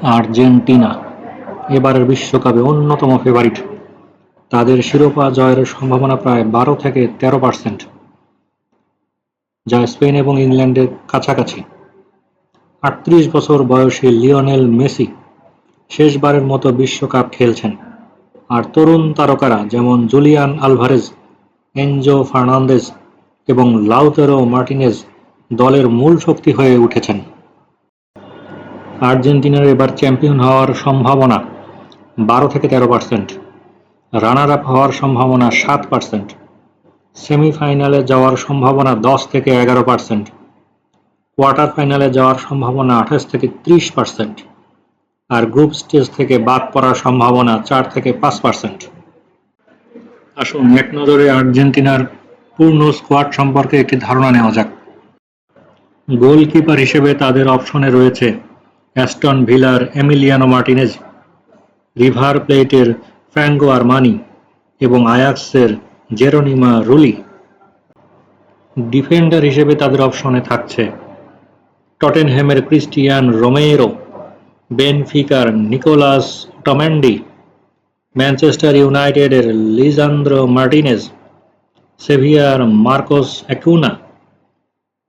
Argentina এবারের বিশ্বকাপে অন্যতম ফেভারিট। তাদের শিরোপা জয়ের সম্ভাবনা প্রায় 12-13%, যা স্পেন এবং ইংল্যান্ডের কাছাকাছি। 38 বছর বয়সী লিওনেল মেসি শেষবারের মতো বিশ্বকাপ খেলছেন, আর তরুণ তারকারা যেমন জুলিয়ান আলভারেজ, এনজো ফার্নান্দেজ এবং লাউতারো মার্টিনেজ দলের মূল শক্তি হয়ে উঠেছেন। আর্জেন্টিনার এবার চ্যাম্পিয়ন হওয়ার সম্ভাবনা 12-13%, রানার আপ হওয়ার সম্ভাবনা 7%, সেমিফাইনালে যাওয়ার সম্ভাবনা 10-11%, কোয়ার্টার ফাইনালে যাওয়ার সম্ভাবনা 28-30%, আর গ্রুপ স্টেজ থেকে বাদ পড়ার সম্ভাবনা 4-5%। আসুন এক নজরে আর্জেন্টিনার পূর্ণ স্কোয়াড সম্পর্কে একটি ধারণা নেওয়া যাক। গোলকিপার হিসেবে তাদের অপশনে রয়েছে অ্যাস্টন ভিলার এমিলিয়ানো মার্টিনেজ, রিভার প্লেটের ফ্র্যাঙ্কো আরমানি এবং আয়াক্সের জেরোনিমো রুলি। ডিফেন্ডার হিসেবে তাদের অপশনে থাকছে টটেনহ্যামের ক্রিস্টিয়ান রোমেরো, বেনফিকার নিকোলাস অটামেন্ডি, ম্যানচেস্টার ইউনাইটেডের লিসান্দ্রো মার্টিনেজ, সেভিয়ার মার্কোস অ্যাকুনা,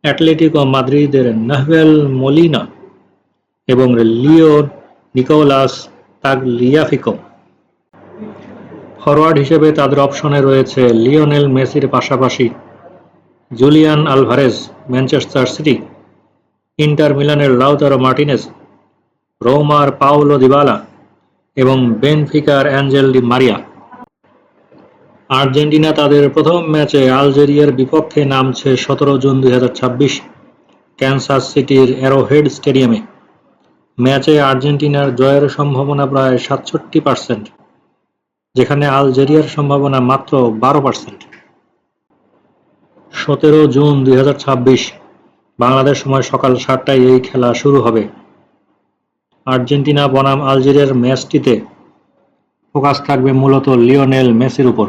অ্যাটলেটিকো মাদ্রিদের নাহুয়েল মোলিনা এবং লিও নিকোলাস তাগলিয়াফিকো। ফরোয়ার্ড হিসেবে তাদের অপশনে রয়েছে লিওনেল মেসির পাশাপাশি Julian Alvarez Manchester city, inter মিলানের লাউতারো মার্টিনেজ, রোমার পাওলো দিবালা এবং বেনফিকার অ্যাঞ্জেল ডি মারিয়া। আর্জেন্টিনা তাদের প্রথম ম্যাচে আলজেরিয়ার বিপক্ষে নামছে 17 জুন 2026 ক্যানসাস সিটির অ্যারোহেড স্টেডিয়ামে। ম্যাচে আর্জেন্টিনার জয়ের সম্ভাবনা প্রায় 67%, যেখানে আলজেরিয়ার সম্ভাবনা মাত্র 12%। 17 জুন 2026 বাংলাদেশ সময় সকাল 7টায় এই খেলা শুরু হবে। আর্জেন্টিনা বনাম আলজেরিয়ার ম্যাচটিতে ফোকাস থাকবে মূলত লিওনেল মেসির উপর।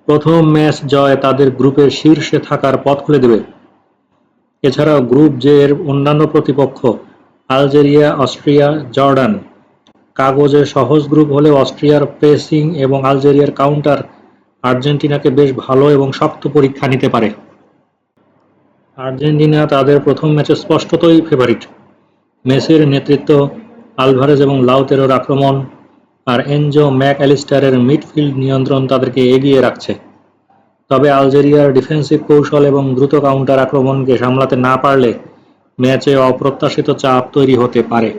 প্রথম ম্যাচ জয় তাদের গ্রুপের শীর্ষে থাকার পথ খুলে দেবে। এছাড়াও গ্রুপ জে এর অন্যান্য প্রতিপক্ষ আলজেরিয়া, অস্ট্রিয়া, জর্ডান কাগজে সহজ গ্রুপ হলেও অস্ট্রিয়ার প্রেসিং এবং আলজেরিয়ার কাউন্টার আর্জেন্টিনাকে বেশ ভালো এবং শক্ত পরীক্ষা নিতে পারে। আর্জেন্টিনা তাদের প্রথম ম্যাচে স্পষ্টতই ফেভারিট। মেসির নেতৃত্ব, আলভারেজ এবং লাউতেরোর আক্রমণ আর এনজো ম্যাকঅ্যালিস্টারের মিডফিল্ড নিয়ন্ত্রণ তাদেরকে এগিয়ে রাখছে। তবে আলজেরিয়ার ডিফেন্সিভ কৌশল এবং দ্রুত কাউন্টার আক্রমণকে সামলাতে না পারলে ম্যাচে অপ্রত্যাশিত চাপ তৈরি হতে পারে।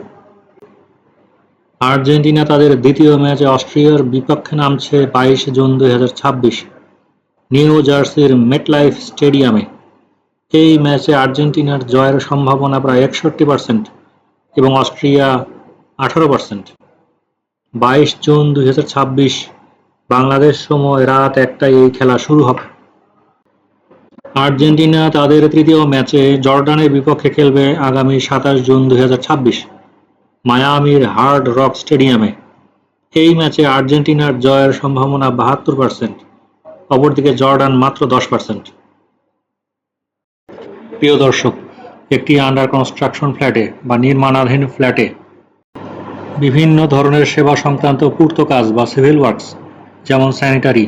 আর্জেন্টিনা তাদের দ্বিতীয় ম্যাচে অস্ট্রিয়ার বিপক্ষে নামছে 22 জুন 2026 নিউ জার্সির মেটলাইফ স্টেডিয়ামে। এই ম্যাচে আর্জেন্টিনার জয়ের সম্ভাবনা প্রায় 61% এবং অস্ট্রিয়া 18%। 22 জুন 2026 বাংলাদেশ সময় রাত 1টায় এই খেলা শুরু হবে। আর্জেন্টিনা তাদের তৃতীয় ম্যাচে জর্ডানের বিপক্ষে খেলবে আগামী 27 জুন 2026 মায়ামির হার্ড রক স্টেডিয়ামে। এই ম্যাচে আর্জেন্টিনার জয়ের সম্ভাবনা 72%, অপরদিকে জর্ডান মাত্র 10%। প্রিয় দর্শক, একটি আন্ডার কনস্ট্রাকশন ফ্ল্যাটে বা নির্মাণাধীন ফ্ল্যাটে বিভিন্ন ধরনের সেবা সংক্রান্ত পূর্ত কাজ বা সিভিল ওয়ার্কস, যেমন sanitary,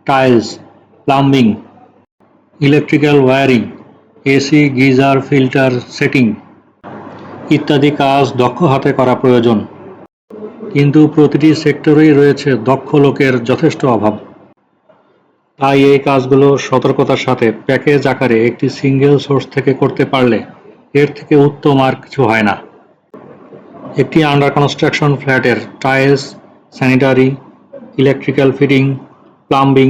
tiles, plumbing, electrical wiring, AC, geyser, filter setting ইত্যাদি কাজ দক্ষ হাতে করা প্রয়োজন। কিন্তু প্রতিটি সেক্টরেই রয়েছে দক্ষ লোকের যথেষ্ট অভাব। তাই এই কাজগুলো সতর্কতার সাথে প্যাকেজ আকারে একটি সিঙ্গেল সোর্স থেকে করতে পারলে এর থেকে উত্তম আর কিছু হয় না। একটি আন্ডার কনস্ট্রাকশন ফ্ল্যাটের tiles, sanitary, electrical fitting, plumbing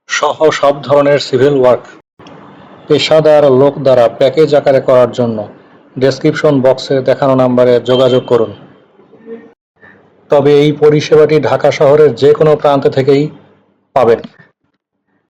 সহ সব ধরনের সিভিল ওয়ার্ক পেশাদার লোক দ্বারা প্যাকেজ আকারে করার জন্য ডেসক্রিপশন বক্সে দেখানো নাম্বারে যোগাযোগ করুন। তবে এই পরিষেবাটি ঢাকা শহরের যে কোনো প্রান্ত থেকেই পাবেন।